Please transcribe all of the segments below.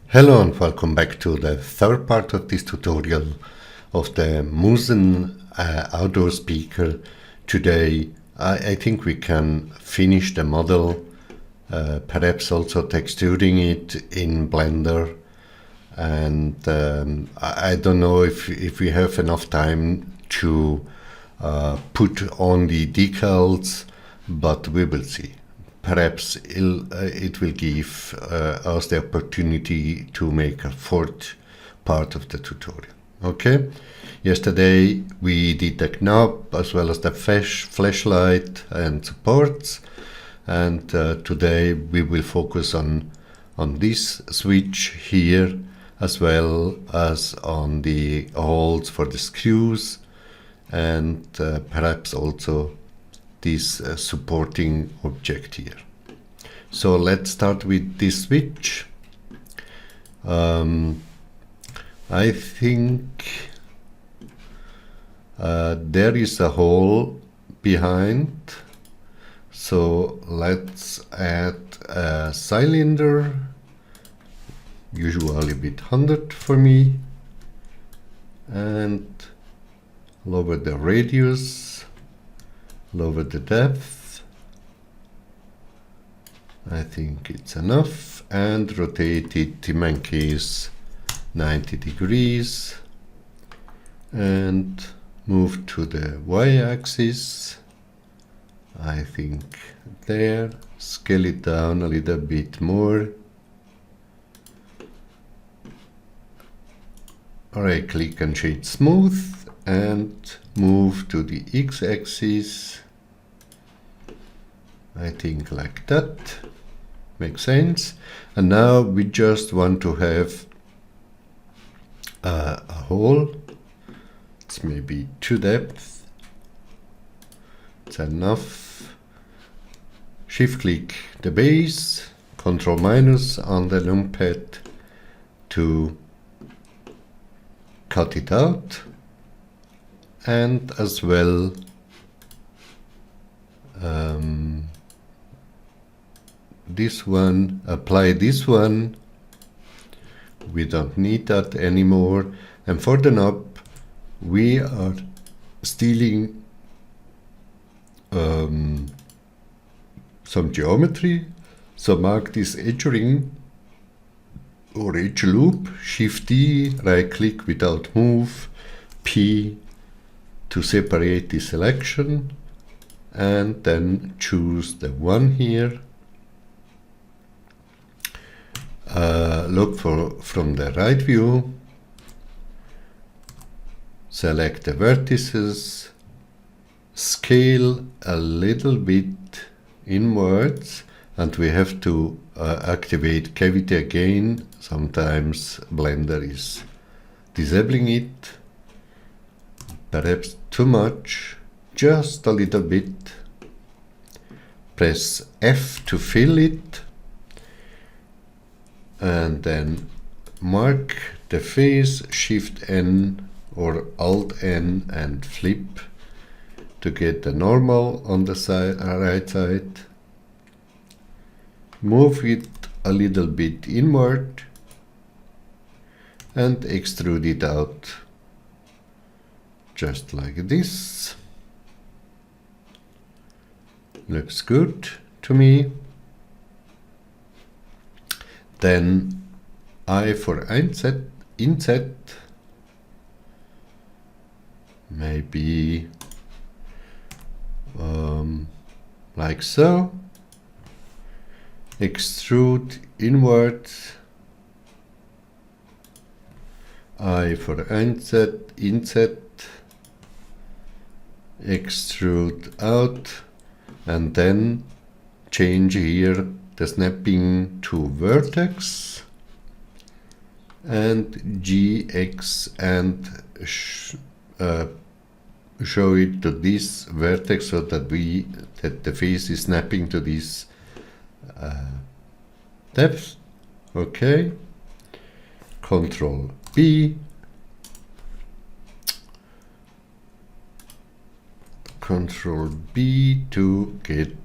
Hello and welcome back to the third part of this tutorial of the Muzen Outdoor Speaker. Today I think we can finish the model, perhaps also texturing it in Blender, and I don't know if we have enough time to put on the decals, but we will see. Perhaps it will give us the opportunity to make a fourth part of the tutorial. Okay, yesterday we did the knob as well as the flashlight and supports, and today we will focus on this switch here as well as on the holes for the screws, and perhaps also this supporting object here. So let's start with this switch. I think there is a hole behind, so let's add a cylinder, usually with 100 for me, and lower the radius, lower the depth. I think it's enough, and rotate it in my case 90 degrees and move to the y-axis. I think there, scale it down a little bit more. Right click and shade smooth and move to the x-axis. I think like that makes sense. And now we just want to have a hole. It's maybe too depth. It's enough. Shift click the base, Control minus on the numpad to cut it out, and as well this one, apply this one. We don't need that anymore. And for the knob we are stealing some geometry, so mark this edge ring or edge loop, Shift D, right click without move, P to separate the selection, and then choose the one here. Look from the right view, select the vertices, scale a little bit inwards, and we have to activate cavity again. Sometimes Blender is disabling it, perhaps too much, just a little bit. Press F to fill it, and then mark the face, Shift N or Alt N and flip to get the normal on the right side. Move it a little bit inward and extrude it out just like this. Looks good to me. Then I for inset, maybe like so. Extrude inward. I for inset, extrude out, and then change here the snapping to vertex and GX, and show it to this vertex so that the face is snapping to this depth. Okay, Control B, Control B to get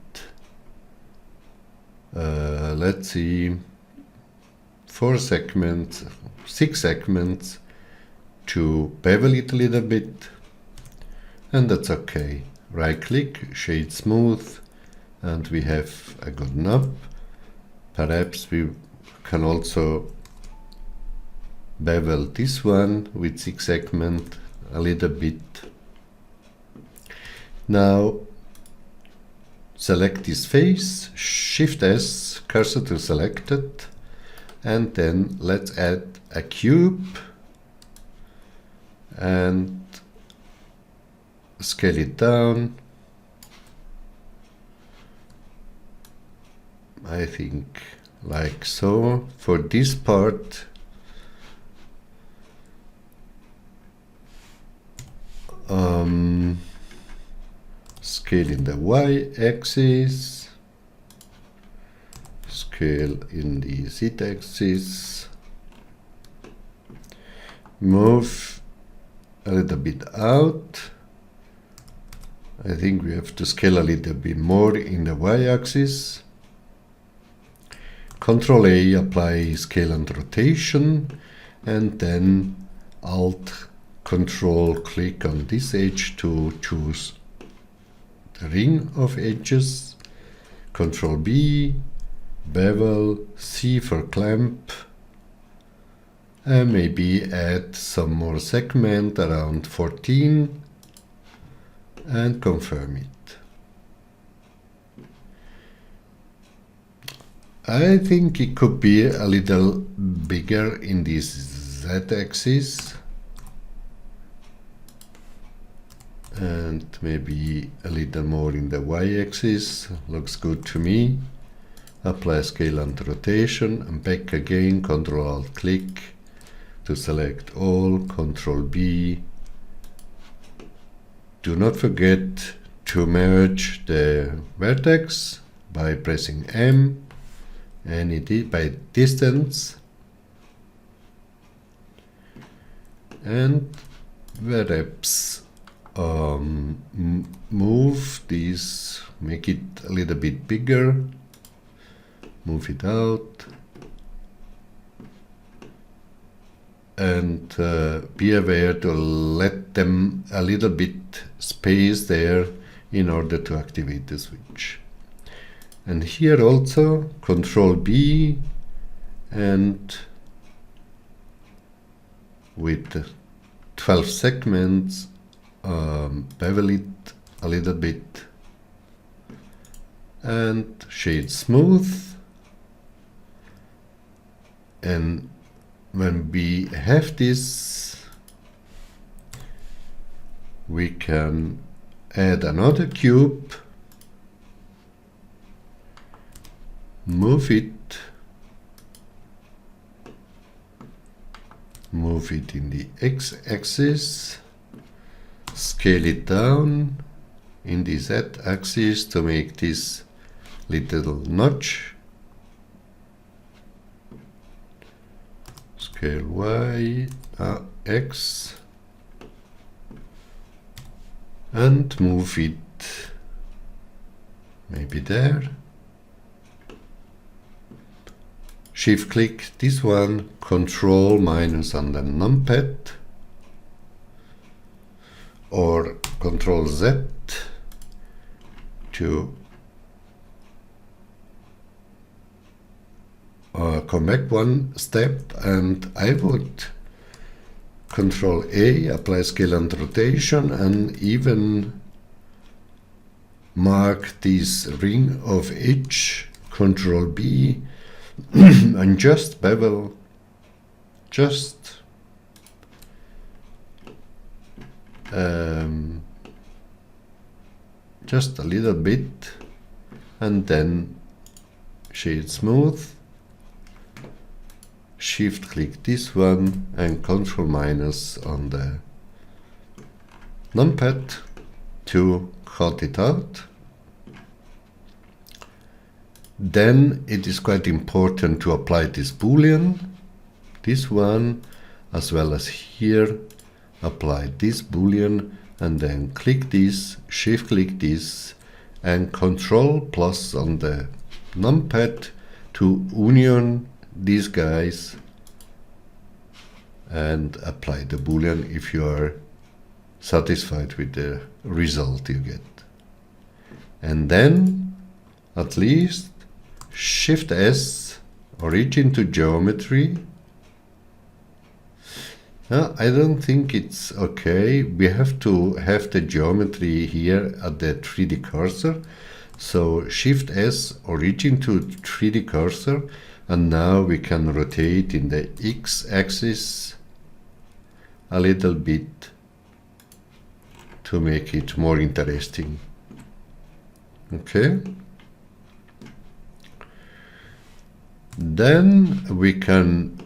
let's see, 4 segments, 6 segments, to bevel it a little bit, and that's okay. Right click, shade smooth, and we have a good knob. Perhaps we can also bevel this one with 6 segment a little bit. Now select this face, Shift S, cursor to selected, and then let's add a cube and scale it down. I think like so. For this part, scale in the y-axis, scale in the z-axis, move a little bit out. I think we have to scale a little bit more in the y-axis. Ctrl A, apply scale and rotation, and then Alt Control click on this edge to choose the ring of edges. Ctrl B, bevel, C for clamp, and maybe add some more segment around 14 and confirm it. I think it could be a little bigger in this z-axis and maybe a little more in the y-axis. Looks good to me. Apply scale and rotation, and back again, Ctrl Alt click to select all, Ctrl B. Do not forget to merge the vertex by pressing M, and it is by distance, and perhaps move this, make it a little bit bigger, move it out, and be aware to let them a little bit space there in order to activate the switch. And here also Ctrl B, and with 12 segments bevel it a little bit and shade smooth. And when we have this, we can add another cube, move it in the x-axis, scale it down in the z-axis to make this little notch, scale y, x, and move it maybe there. Shift click this one, Control minus on the numpad, or Control Z to come back one step, and I would Control A, apply scale and rotation, and even mark this ring of edge, Control B, and just bevel, just a little bit, and then shade smooth, shift click this one, and Control minus on the numpad to cut it out. Then it is quite important to apply this boolean, this one, as well as here, apply this boolean, and then click this, shift click this, and Control plus on the numpad to union these guys and apply the boolean if you are satisfied with the result you get. And then at least Shift S, origin to geometry. I don't think it's okay. We have to have the geometry here at the 3D cursor. So Shift S, origin to 3D cursor, and now we can rotate in the X axis a little bit to make it more interesting. Okay. Then we can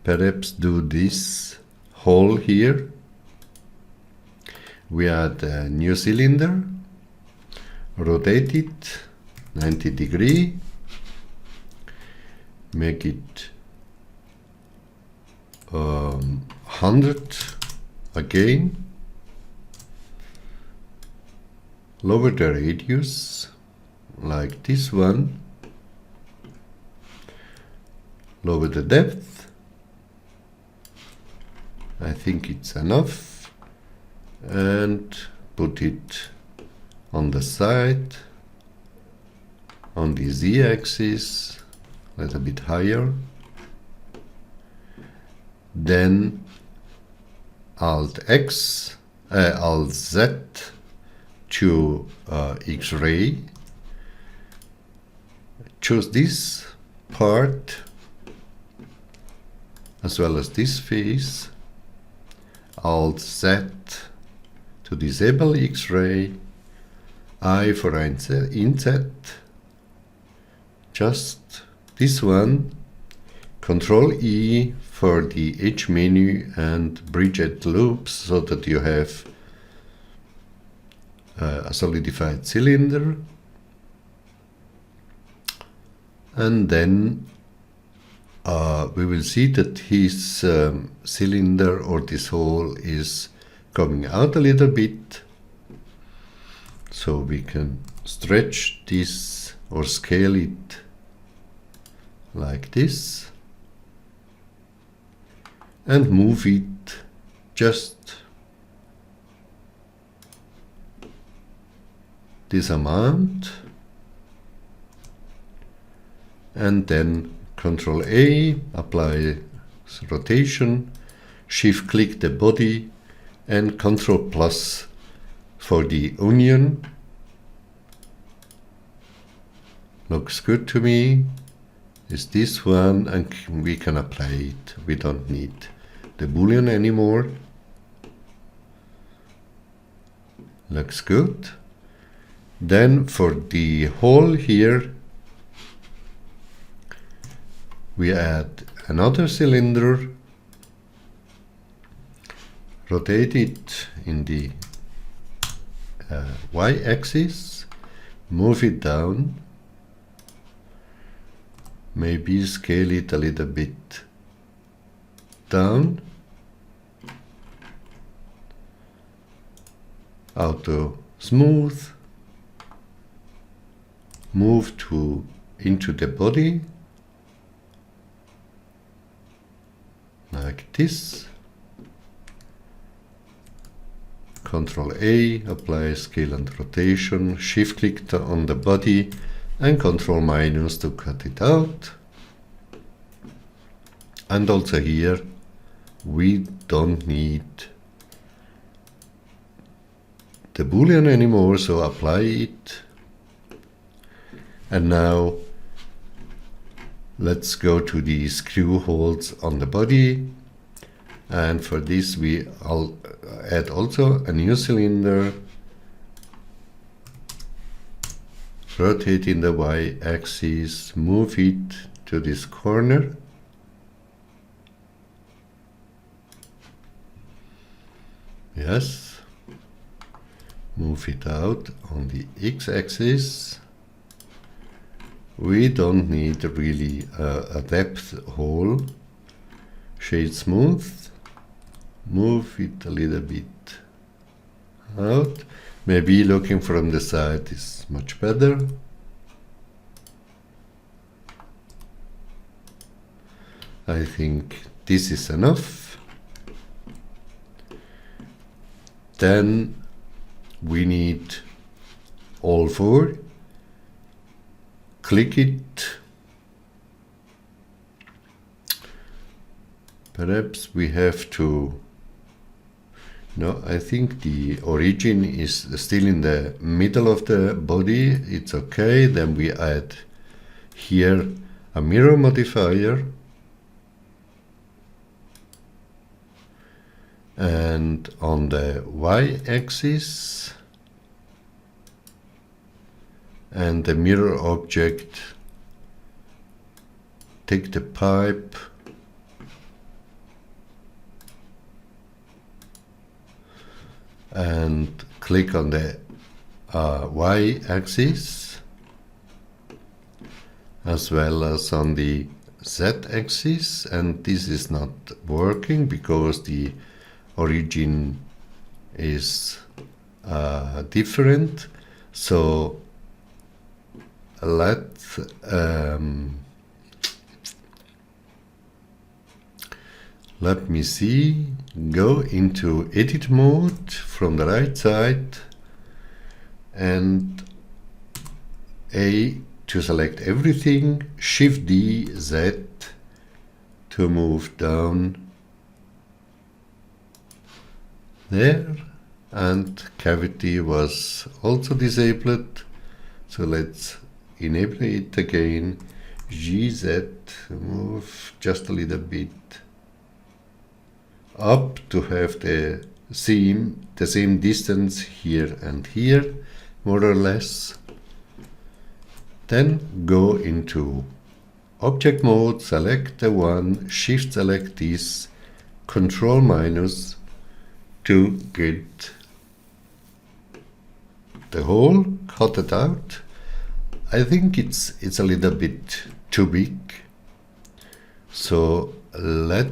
perhaps do this hole here. We add a new cylinder, rotate it 90 degrees, make it 100 again, lower the radius like this one, lower the depth, I think it's enough, and put it on the side, on the z-axis, a little bit higher. Then Alt Z to X-ray. Choose this part as well as this face. Alt Z to disable X-ray. I for inset. Just this one. Control E for the H menu and bridged loops so that you have a solidified cylinder. And then we will see that his cylinder or this hole is coming out a little bit. So we can stretch this or scale it like this. And move it just this amount, and then Control A, apply rotation, Shift click the body, and Control plus for the onion. Looks good to me. Is this one, and we can apply it. We don't need the boolean anymore. Looks good. Then for the hole here, we add another cylinder, rotate it in the y-axis, move it down, maybe scale it a little bit down, auto smooth, move into the body like this. Control A, apply scale and rotation, shift click on the body and Control minus to cut it out. And also here we don't need the boolean anymore, so apply it. And now let's go to the screw holes on the body, and for this we add also a new cylinder, rotate in the y-axis, move it to this corner, yes, move it out on the x-axis. We don't need really a depth hole. Shade smooth, move it a little bit out. Maybe looking from the side is much better. I think this is enough. Then we need all four. Click it. Perhaps we have to... No, I think the origin is still in the middle of the body. It's okay. Then we add here a mirror modifier. And on the y-axis and the mirror object, take the pipe and click on the y-axis as well as on the z-axis, and this is not working because the origin is different. So let me see, go into edit mode from the right side and A to select everything, Shift D, Z to move down there, and cavity was also disabled, so let's enable it again. GZ, move just a little bit up to have the same distance here and here, more or less. Then go into object mode, select the one, shift select this, control minus to get the hole, cut it out. I think it's a little bit too big, so let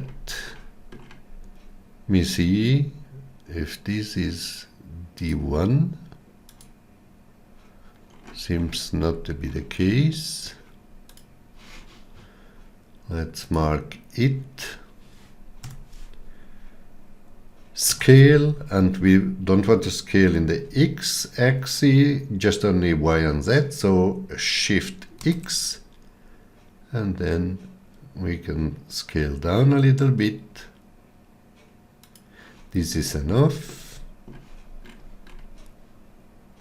me see if this is the one. Seems not to be the case. Let's mark it. Scale, and we don't want to scale in the x-axis, just only y and z, so shift X, and then we can scale down a little bit. This is enough.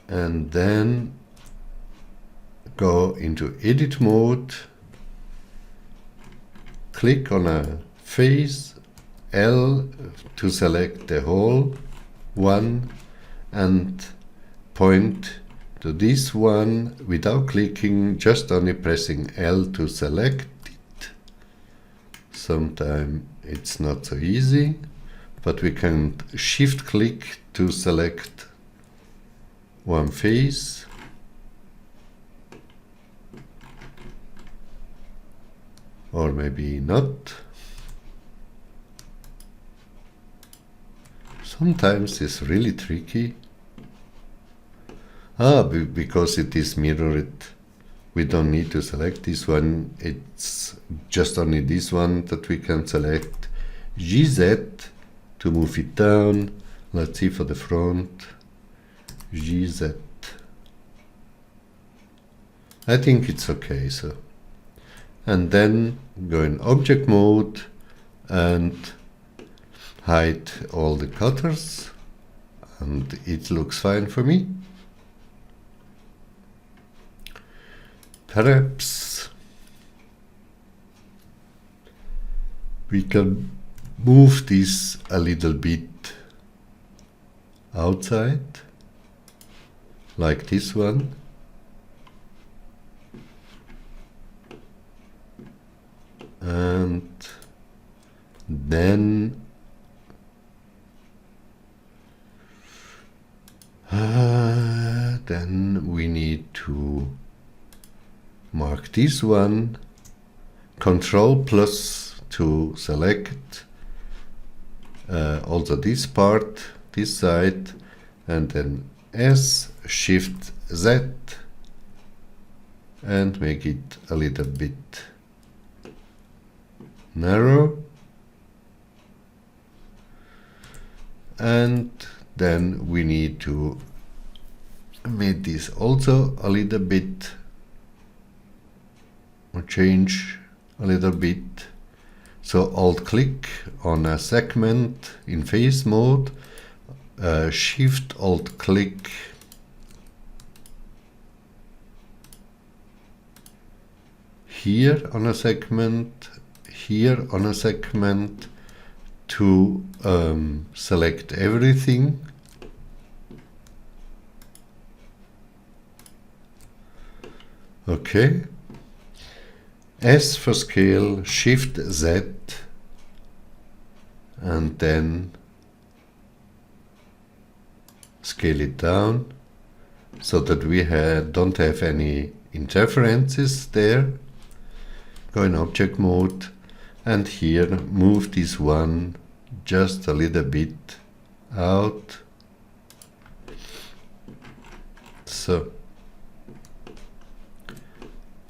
And then go into edit mode, click on a face, L to select the whole one, and point to this one without clicking, just only pressing L to select it. Sometimes it's not so easy, but we can shift click to select one face. Or maybe not. Sometimes it's really tricky. Because it is mirrored, we don't need to select this one. It's just only this one that we can select. GZ to move it down. Let's see for the front. GZ. I think it's okay. So, and then go in object mode and hide all the cutters, and it looks fine for me. Perhaps we can move this a little bit outside, like this one. And then we need to mark this one, Control plus to select also this part, this side, and then S, Shift Z, and make it a little bit narrow, and then we need to make this also a little bit, or change a little bit. So alt click on a segment in face mode, shift alt click here on a segment, here on a segment, to select everything. Okay. S for scale, Shift Z, and then scale it down so that we don't have any interferences there. Go in object mode, and here move this one just a little bit out. So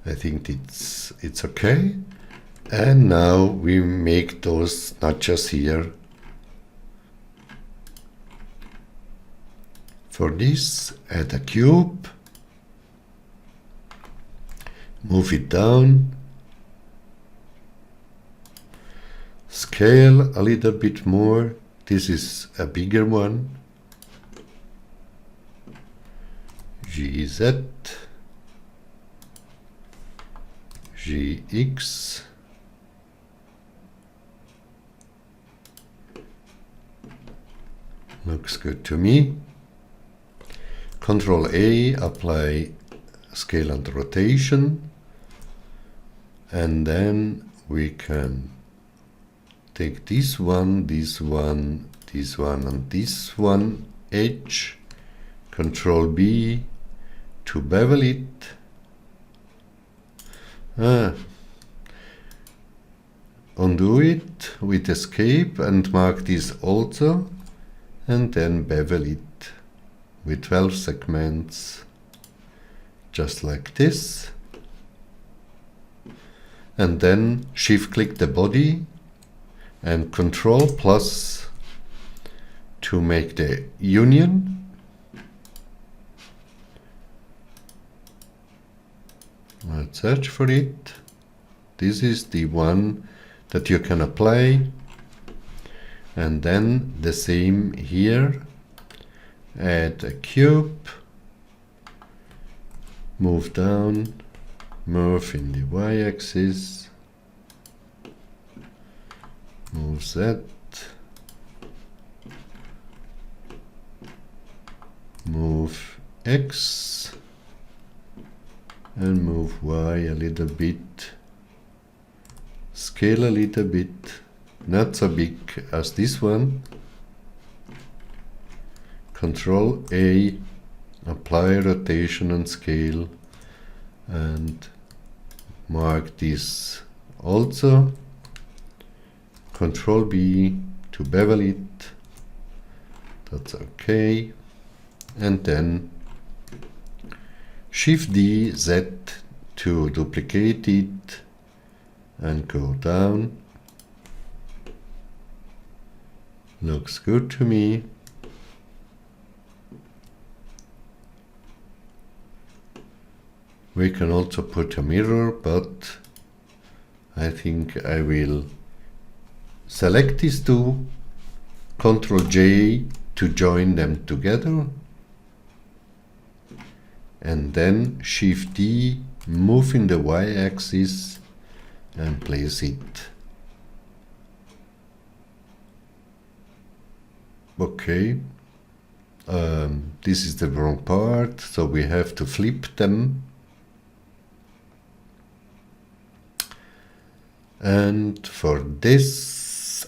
I think it's okay. And now we make those notches here. For this, add a cube, move it down, scale a little bit more. This is a bigger one. GZ, GX, looks good to me. Control A, apply scale and rotation, and then we can take this one, this one, this one, and this one edge. Control B to bevel it. Undo it with escape and mark this also, and then bevel it with 12 segments, just like this. And then shift click the body and Control plus to make the union. Let's search for it. This is the one that you can apply, and then the same here. Add a cube, move down, move in the y-axis, move Z, move X, and move Y a little bit, scale a little bit, not so big as this one. Control A, apply rotation and scale, and mark this also. Control B to bevel it, that's okay. And then Shift D, Z to duplicate it and go down. Looks good to me. We can also put a mirror, but I think I will select these two, Ctrl J to join them together, and then Shift D, move in the y-axis and place it. Okay, this is the wrong part, so we have to flip them. And for this,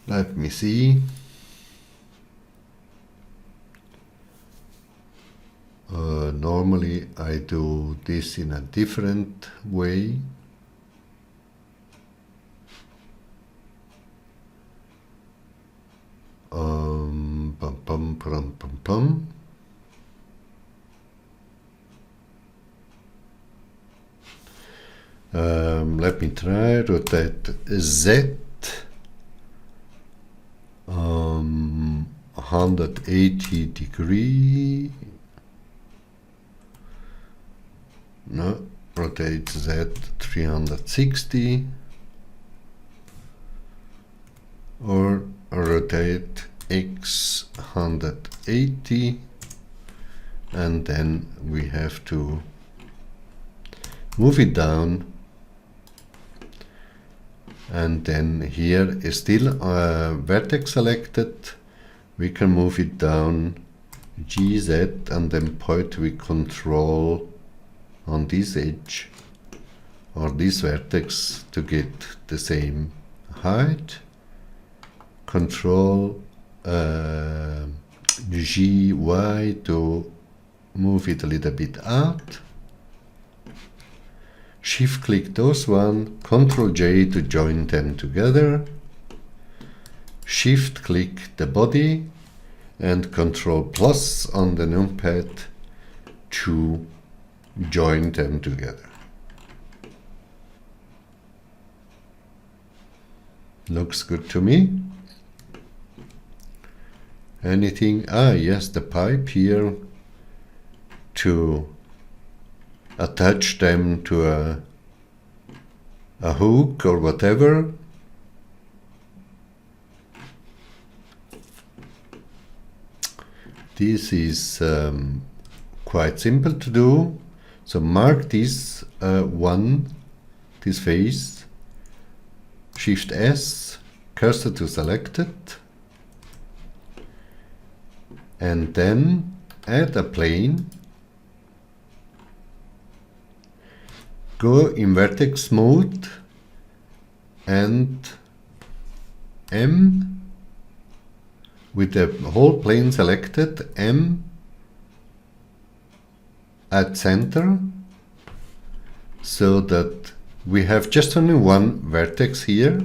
let me see. Normally I do this in a different way. Pum, pum, pum, pum, pum. Let me try rotate Z 180 degree. No, rotate Z 360, or rotate X 180, and then we have to move it down, and then here is still a vertex selected. We can move it down GZ and then point with control on this edge or this vertex to get the same height. Control GY to move it a little bit out. Shift click those one, Ctrl J to join them together. Shift click the body and Ctrl plus on the numpad to join them together. Looks good to me. Anything? Yes, the pipe here to attach them to a hook or whatever. This is quite simple to do. So mark this this face, Shift S, cursor to selected, and then add a plane. Go in vertex mode and M with the whole plane selected, M at center, so that we have just only one vertex here.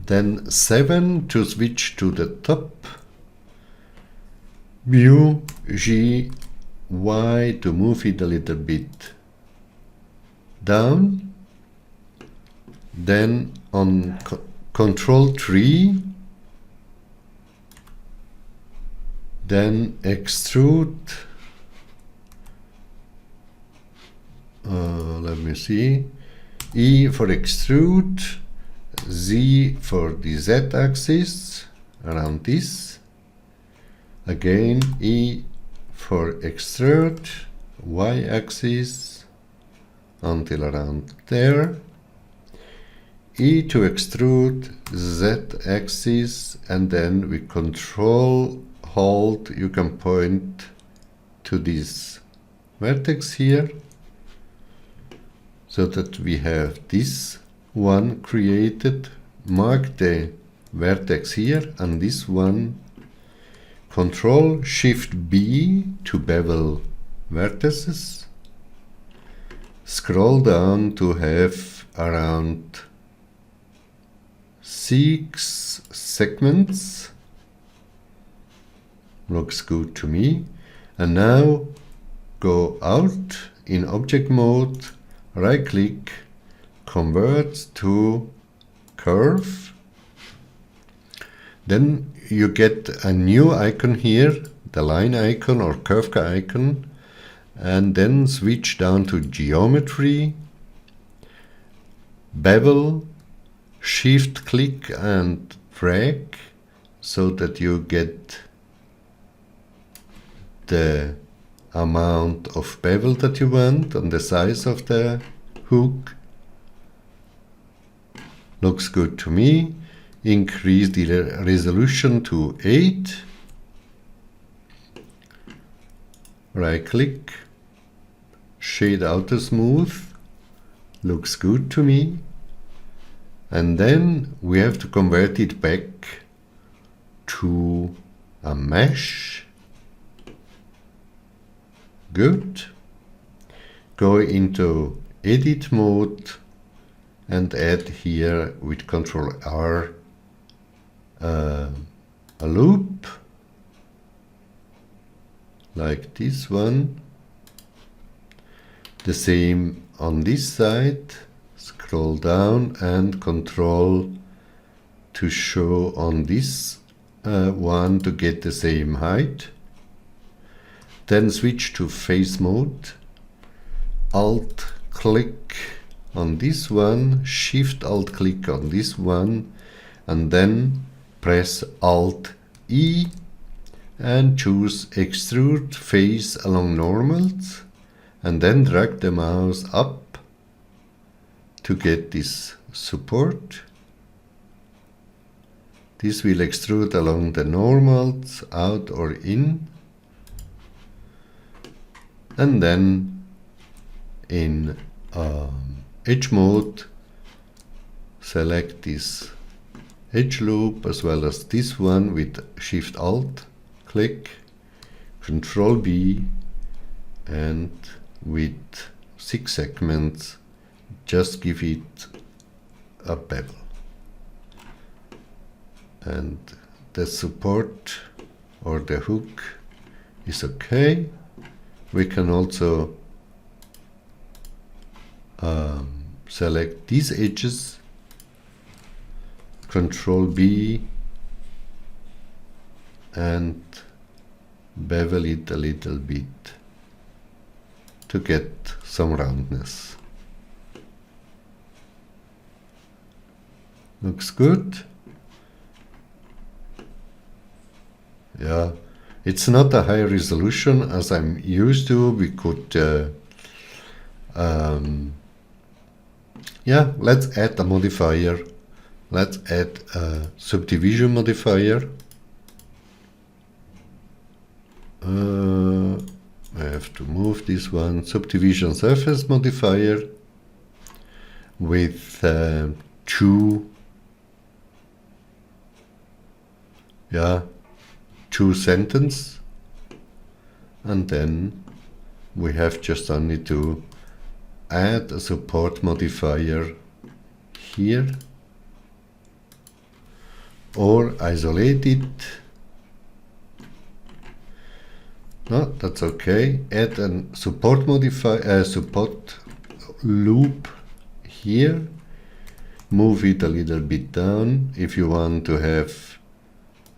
Then 7 to switch to the top, View G Y to move it a little bit down, then on Control 3, then extrude, let me see, E for extrude, Z for the Z axis around this, again E for extrude, Y axis until around there, E to extrude, Z axis, and then with Control Hold you can point to this vertex here, so that we have this one created. Mark the vertex here and this one. Control Shift B to bevel vertices. Scroll down to have around 6 segments. Looks good to me. And now go out in object mode, right click, convert to curve. Then you get a new icon here, the line icon or curve icon, and then switch down to geometry, bevel, shift click and drag so that you get the amount of bevel that you want and the size of the hook. Looks good to me. Increase the resolution to 8. Right click, shade outer smooth. Looks good to me. And then we have to convert it back to a mesh. Good. Go into edit mode and add here with Ctrl R a loop like this one. The same on this side. Scroll down and control to show on this one to get the same height. Then switch to face mode. Alt click on this one, Shift Alt click on this one, and then press Alt E and choose extrude face along normals, and then drag the mouse up to get this support. This will extrude along the normals, out or in, and then in edge mode select this edge loop as well as this one with Shift Alt click, Control B, and with 6 segments just give it a bevel. And the support or the hook is okay. We can also select these edges, Control B, and bevel it a little bit to get some roundness. Looks good. Yeah, it's not a high resolution as I'm used to. We could yeah, let's add a modifier. Let's add a subdivision modifier. I have to move this one. Subdivision surface modifier with two sentence, and then we have just only to add a support modifier here or isolate it. No, that's okay. Add a support modifier, support loop here. Move it a little bit down if you want to have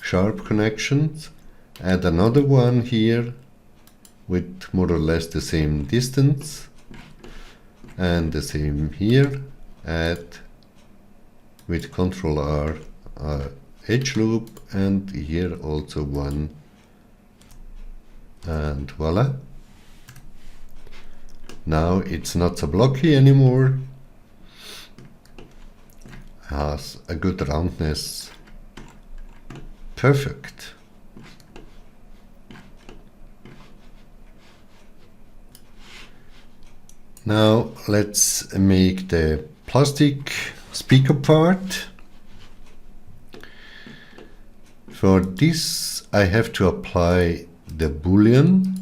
sharp connections. Add another one here with more or less the same distance, and the same here. Add with Ctrl R edge loop, and here also one, and voila. Now it's not so blocky anymore, has a good roundness. Perfect. Now let's make the plastic speaker part. For this I have to apply the boolean,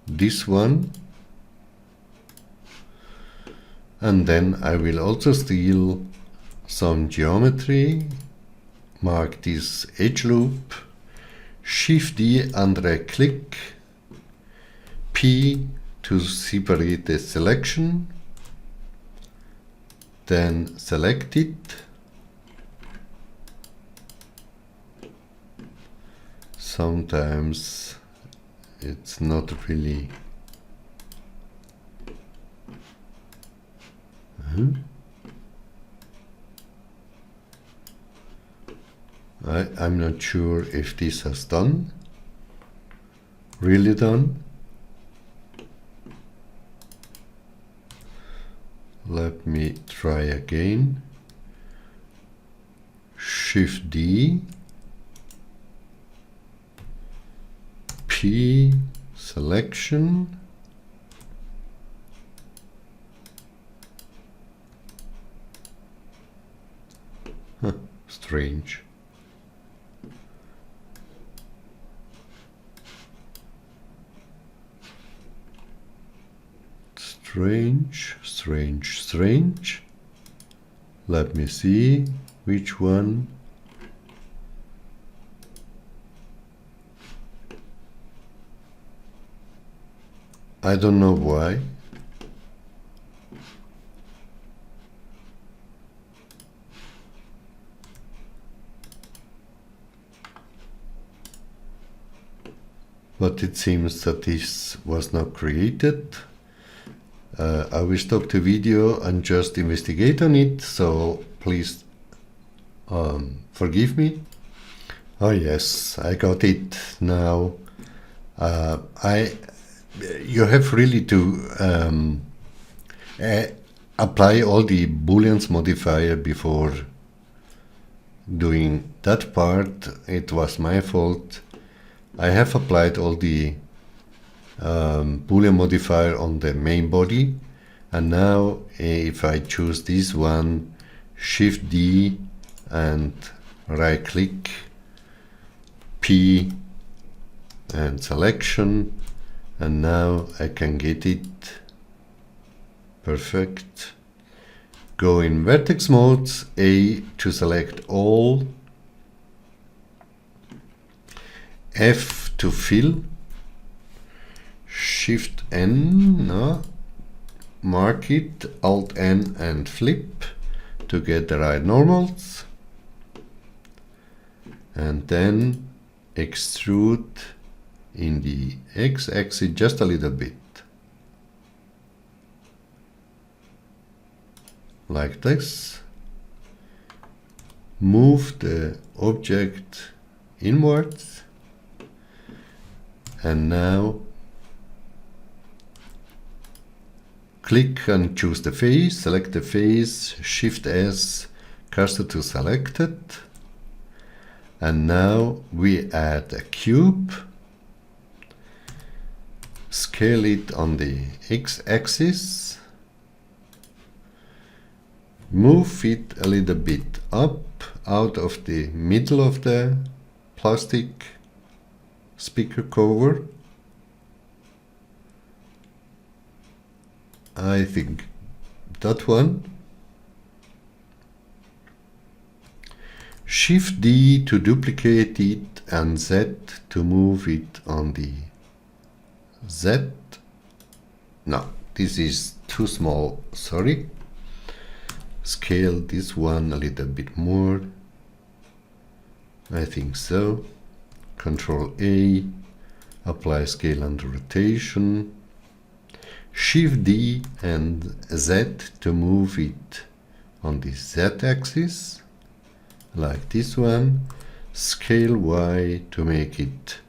this one, and then I will also steal some geometry, mark this edge loop, Shift D and right click, P to separate the selection, then select it, sometimes it's not really I'm not sure if this has really done. Let me try again. Shift D, P, selection, strange. Strange. Let me see which one. I don't know why. But it seems that this was not created. I will stop the video and just investigate on it, so please forgive me. Oh yes, I got it now. You have really to apply all the booleans modifier before doing that part. It was my fault. I have applied all the boolean modifier on the main body, and now if I choose this one, Shift D and right click P and selection, and now I can get it perfect. Go in vertex modes, A to select all, F to fill, Shift N, no, mark it, Alt N and flip to get the right normals, and then extrude in the x-axis just a little bit, like this. Move the object inwards, and now click and choose the face, select the face, Shift S, cursor to selected, and now we add a cube, scale it on the x-axis, move it a little bit up out of the middle of the plastic speaker cover. I think that one. Shift D to duplicate it and Z to move it on the Z. No, this is too small, sorry. Scale this one a little bit more. I think so. Control A, apply scale and rotation. Shift D and Z to move it on the Z axis, like this one. Scale Y to make it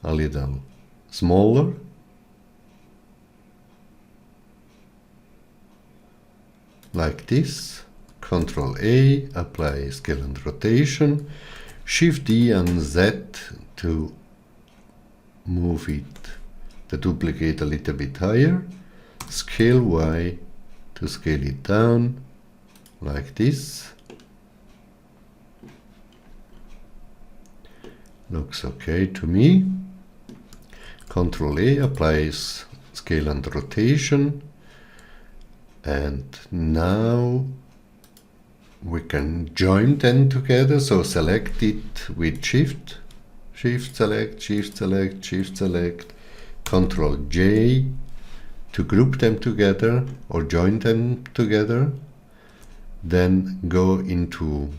a little smaller. Like this. Control A, apply scale and rotation. Shift D and Z to move it, the duplicate a little bit higher. Scale Y to scale it down, like this. Looks okay to me. Control A applies scale and rotation, and now we can join them together. So select it with Shift, Shift select, Shift select, Shift select, Control J to group them together or join them together. Then go into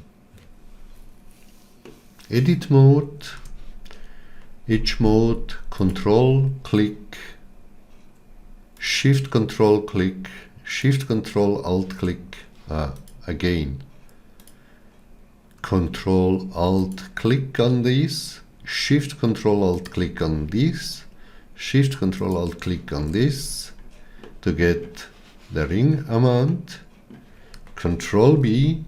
edit mode, edge mode, control click, shift control click, shift control alt click, again control alt click on this, shift control alt click on this, shift control alt click on this to get the ring amount, control B,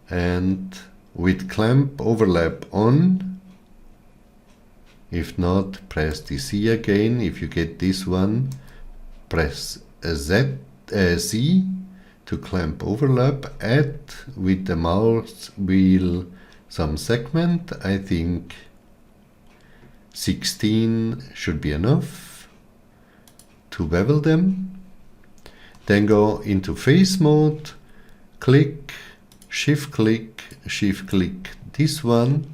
and with clamp overlap on. If not, press the C again. If you get this one, press C to clamp overlap. Add with the mouse wheel some segment. I think 16 should be enough to bevel them. Then go into face mode, click, shift click this one,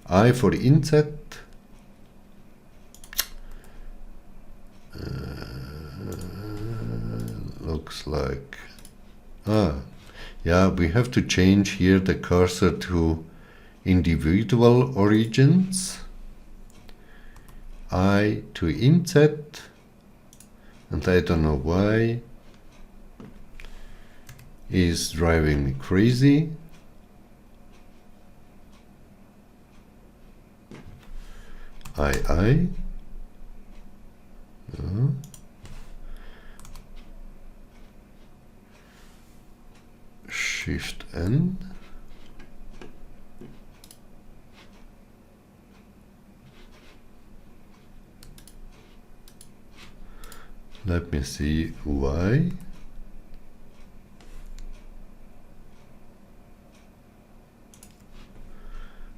I for inset, looks like. Yeah, we have to change here the cursor to individual origins. I to inset, and I don't know why is driving me crazy. I Shift N. Let me see why.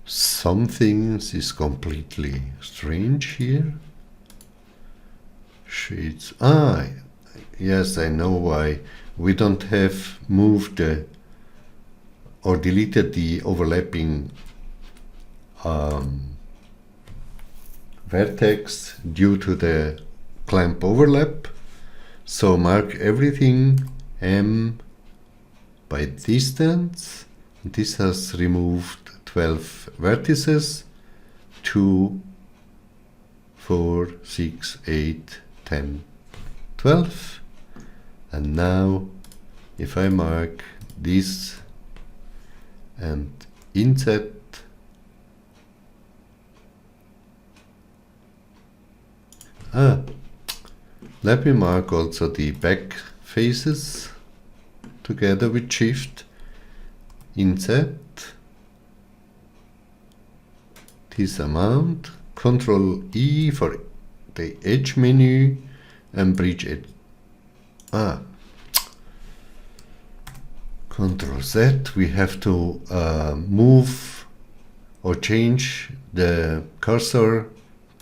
Something is completely strange here. Shades. Yes, I know why. We don't have moved or deleted the overlapping vertex due to the clamp overlap. So mark everything M by distance. This has removed 12 vertices, 2, 4, 6, 8, 10, 12. And now if I mark this and inset, let me mark also the back faces together with Shift, inset, this amount, Control E for the edge menu and bridge edge. Control Z, we have to move or change the cursor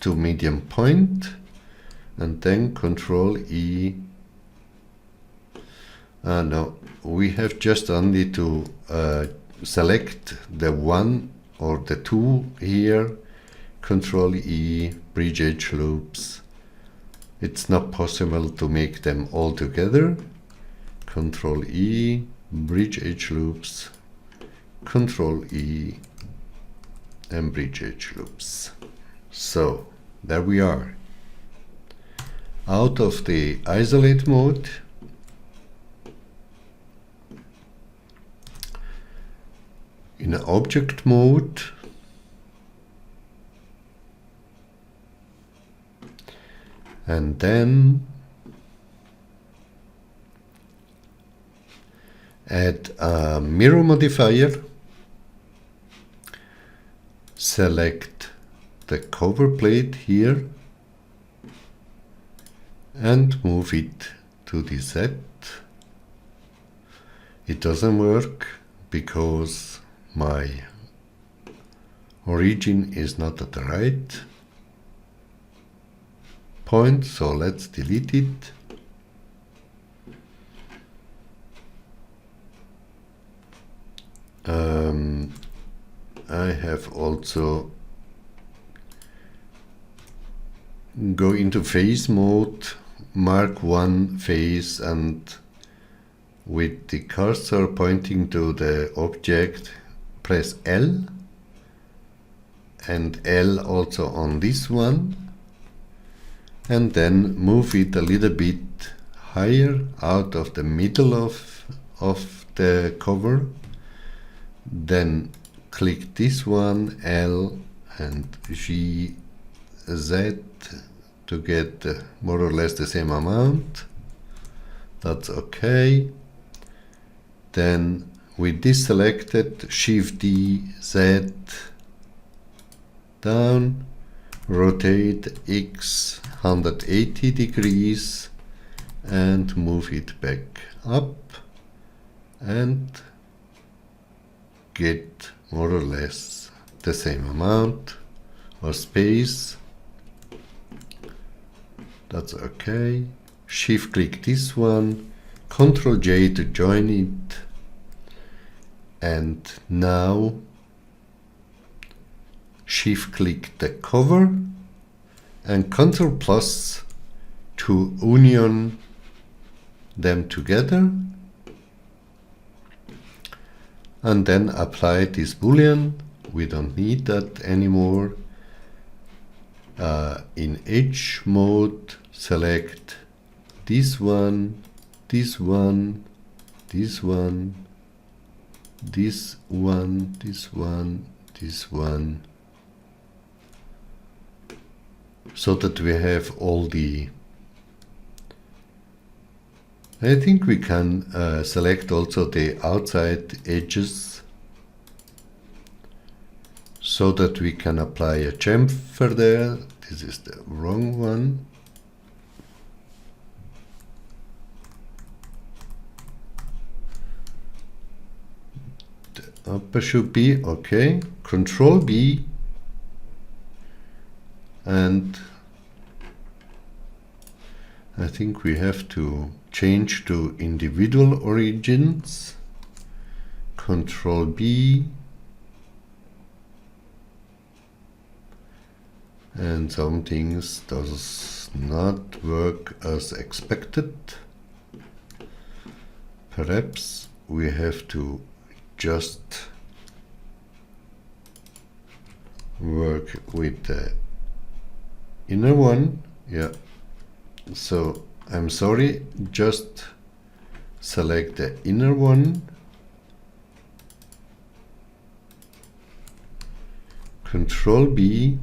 to medium point, and then Control E. No, we have just only to select the one or the two here, Control E, bridge edge loops. It's not possible to make them all together. Control E, bridge edge loops, Control E, and bridge edge loops. So there we are. Out of the isolate mode, in object mode, and then add a mirror modifier, select the cover plate here and move it to the Z. It doesn't work because my origin is not at the right point, so let's delete it. I have also go into face mode, mark one face, and with the cursor pointing to the object, press L, and L also on this one, and then move it a little bit higher out of the middle of the cover. Then click this one, L and G, Z, to get more or less the same amount. That's okay. Then with this selected, Shift D, Z, down, rotate X 180 degrees and move it back up and get more or less the same amount or space. That's okay. Shift click this one, Control J to join it, and now Shift click the cover and Control plus to union them together, and then apply this boolean. We don't need that anymore. In edge mode, select this one, this one, this one, this one, this one, this one, so that we have all the... I think we can select also the outside edges, so that we can apply a chamfer there. This is the wrong one. The upper should be okay. Control B, and I think we have to change to individual origins. Control B, and some things does not work as expected. Perhaps we have to just work with the inner one. Yeah, so I'm sorry, just select the inner one, Control B,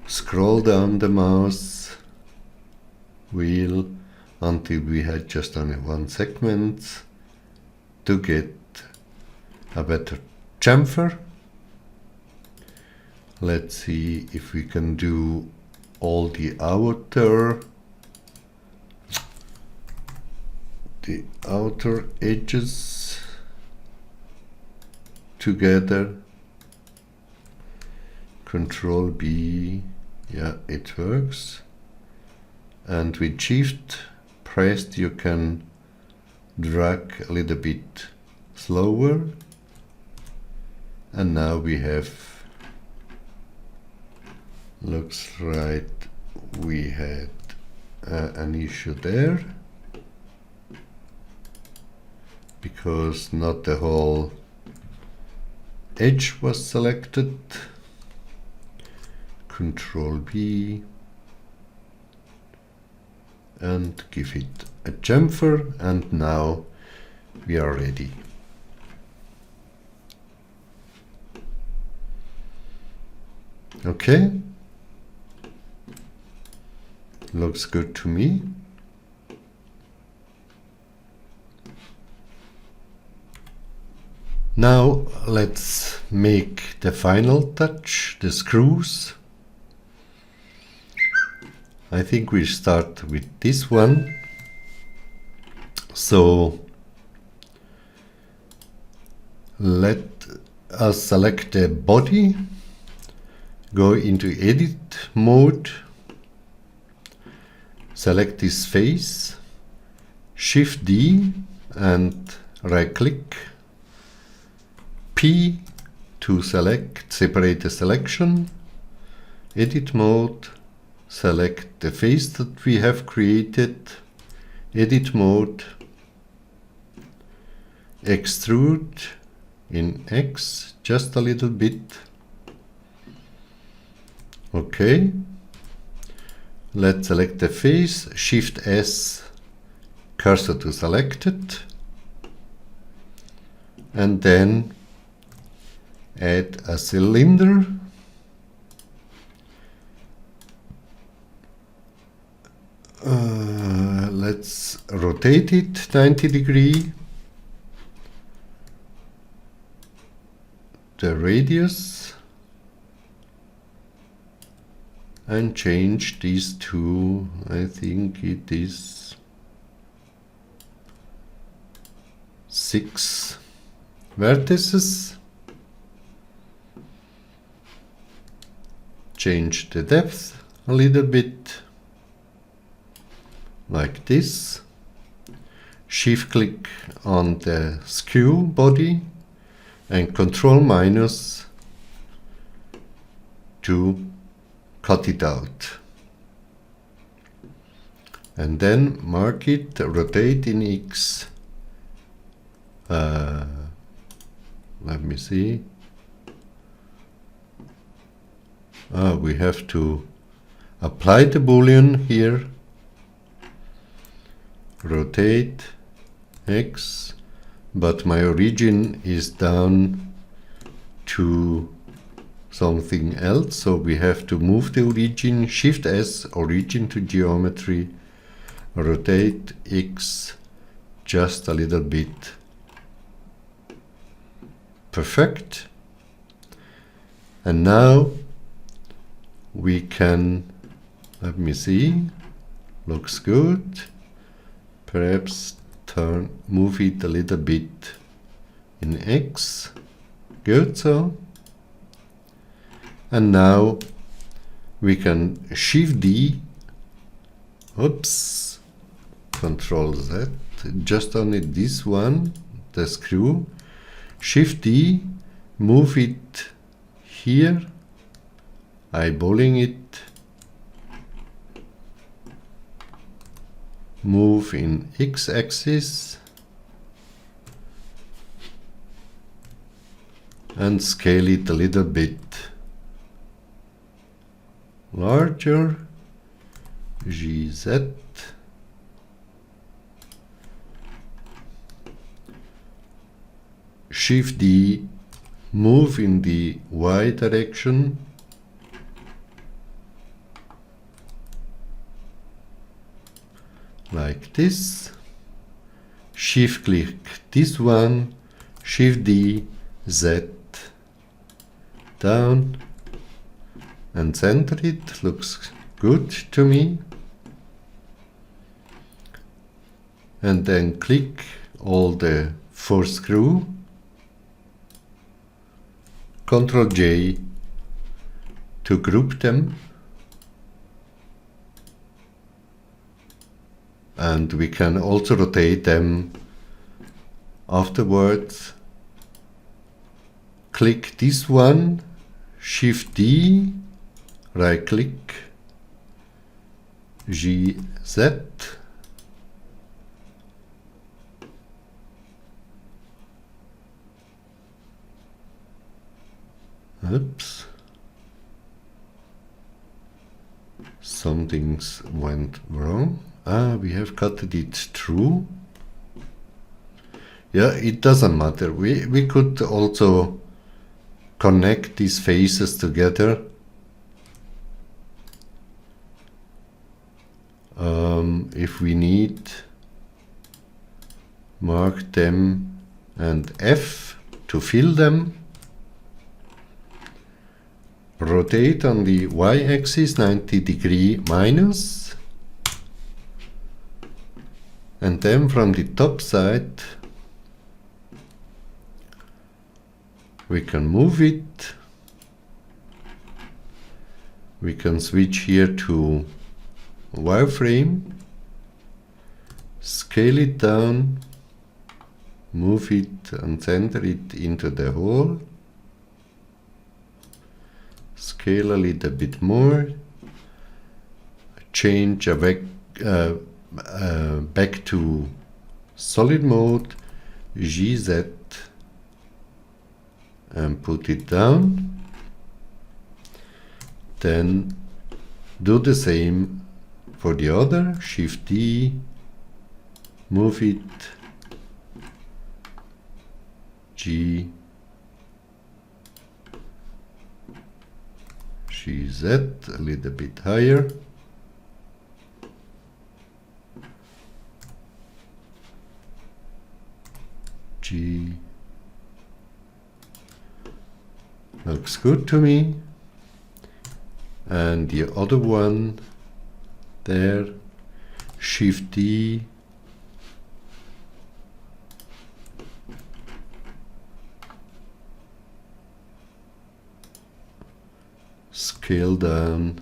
scroll down the mouse wheel until we had just only one segment to get a better chamfer. Let's see if we can do all the outer edges together. Control B, yeah, it works. And with Shift pressed you can drag a little bit slower. And now we have, looks right, we had an issue there, because not the whole edge was selected. Control B and give it a chamfer, and now we are ready. Okay, looks good to me. Now let's make the final touch, the screws. I think we start with this one. So let us select the body, go into edit mode, select this face, Shift D and right click, P to separate the selection, edit mode, select the face that we have created, edit mode, extrude in X just a little bit. Okay, let's select the face, Shift S, cursor to selected, and then add a cylinder. Let's rotate it 90 degrees. The radius, and change these two. I think it is 6 vertices. Change the depth a little bit, like this. Shift click on the skew body and Control minus to cut it out. and then mark it, rotate in X. Let me see. We have to apply the boolean here. Rotate X, but my origin is down to something else, so we have to move the origin, Shift S, origin to geometry, rotate X just a little bit. Perfect. And now we can, let me see, looks good. Perhaps move it a little bit in X. Good, so. And now we can Shift D, oops, Control Z, just only this one, the screw, Shift D, move it here, eyeballing it, move in X-axis, and scale it a little bit larger, GZ, Shift D, move in the Y direction, like this, Shift click this one, Shift D, Z, down, and center it. Looks good to me. And then click all the 4 screws, Ctrl J to group them, and we can also rotate them afterwards. Click this one, Shift D, right click, GZ, oops, some things went wrong. We have cut it through. Yeah, it doesn't matter. We could also connect these faces together. If we need, mark them and F to fill them. Rotate on the Y-axis 90° minus, and then from the top side we can move it. We can switch here to wireframe, scale it down, move it and center it into the hole, scale a little bit more, change back to solid mode, GZ, and put it down. Then do the same for the other, Shift D, move it, GZ, a little bit higher, G, looks good to me. And the other one there, Shift D, scale down,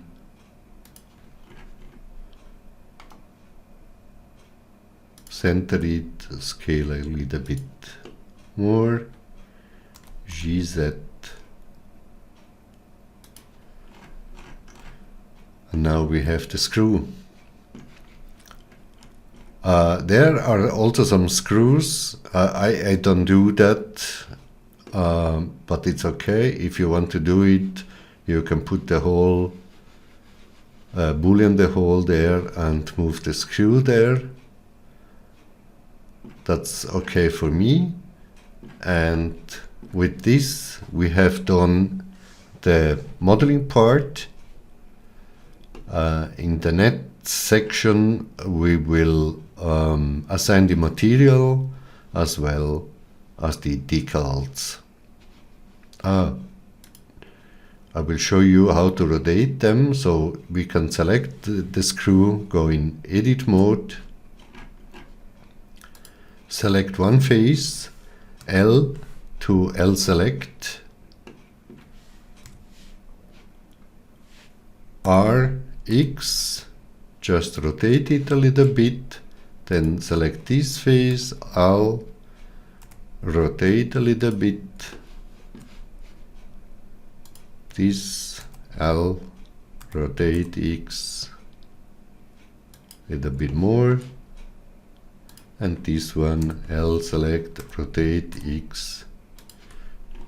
center it, scale a little bit more, GZ. And now we have the screw. There are also some screws. I don't do that, but it's okay. If you want to do it, you can put the whole boolean the hole there and move the screw there. That's okay for me. And with this we have done the modeling part. In the next section we will assign the material as well as the decals. I will show you how to rotate them. So we can select the screw, go in edit mode, select one face, L to L select, R, X, just rotate it a little bit, then select this face, L, rotate a little bit, this L, rotate X, a little bit more, and this one L select, rotate X,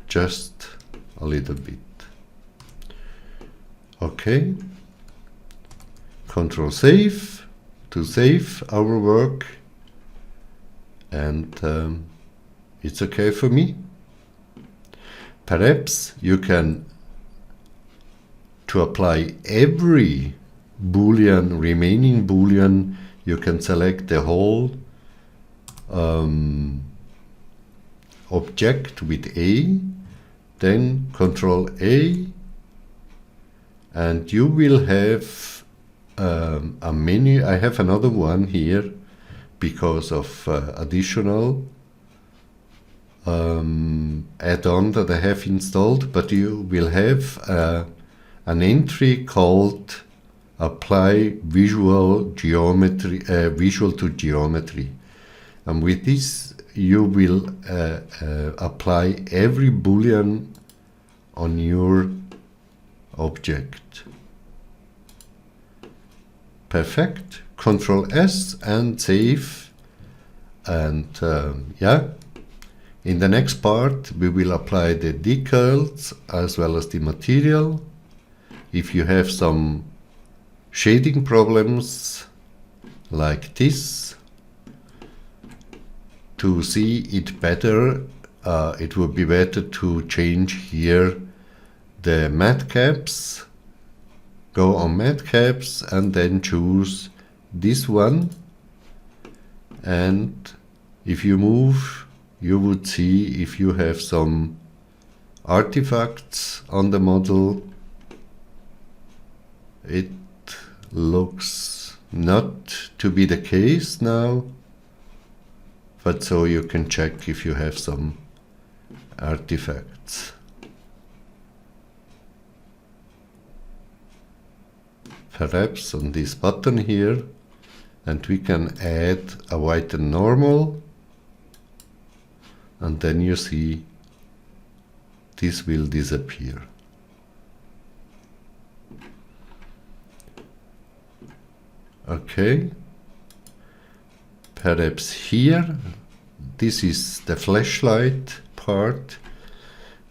just a little bit. Okay, Control save to save our work, and it's okay for me. Perhaps you can, to apply every boolean, remaining boolean, you can select the whole object with A, then Control A, and you will have a menu. I have another one here because of additional add-on that I have installed, but you will have an entry called Apply Visual Geometry, Visual to Geometry, and with this you will apply every boolean on your object. Perfect. Control S and save. And yeah, in the next part we will apply the decals as well as the material. If you have some shading problems like this, to see it better, it would be better to change here the matte caps. Go on matte caps and then choose this one, and if you move, you would see if you have some artifacts on the model. It looks not to be the case now, but so you can check if you have some artifacts. Perhaps on this button here, and we can add a white and normal, and then you see this will disappear. Okay, perhaps here, this is the flashlight part.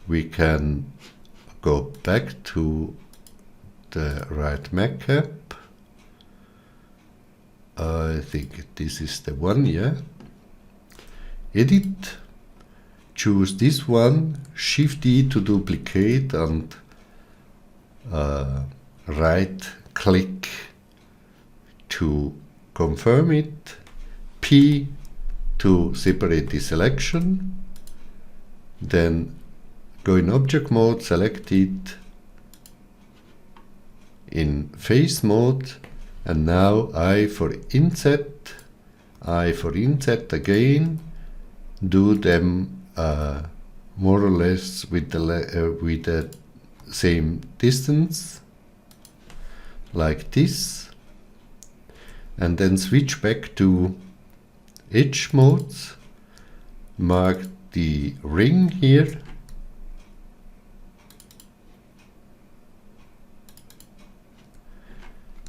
We can go back to the right matte cap. I think this is the one, yeah. Edit, choose this one, Shift E to duplicate, and right click to confirm it, P to separate the selection, then go in object mode, select it in face mode, and now I for inset again, do them more or less with the same distance, like this, and then switch back to edge modes, mark the ring here,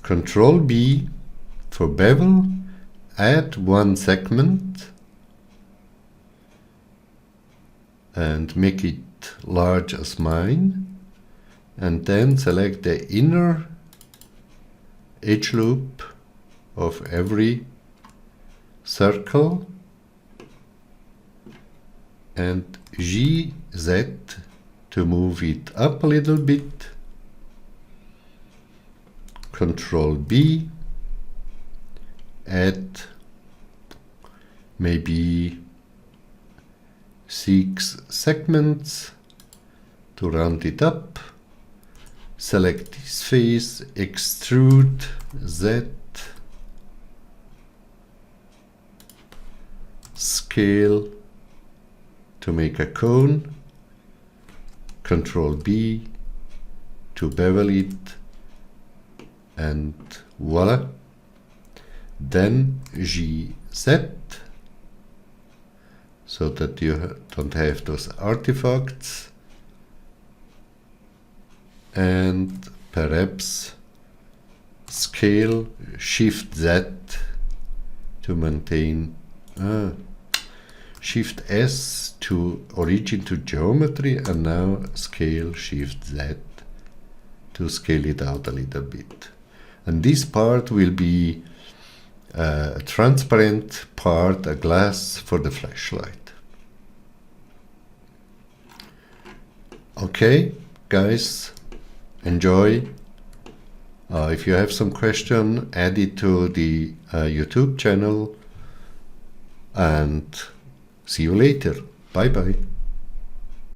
Control B for bevel, add one segment and make it large as mine, and then select the inner edge loop of every circle and GZ to move it up a little bit. Control B, add maybe 6 segments to round it up. Select this face, extrude Z, scale to make a cone, Control B to bevel it, and voila. Then GZ, so that you don't have those artifacts, and perhaps scale Shift Z to maintain, Shift S to origin to geometry, and now scale Shift Z to scale it out a little bit. And this part will be a transparent part, a glass for the flashlight. Okay, guys, enjoy. If you have some question, add it to the YouTube channel, and see you later. Bye bye.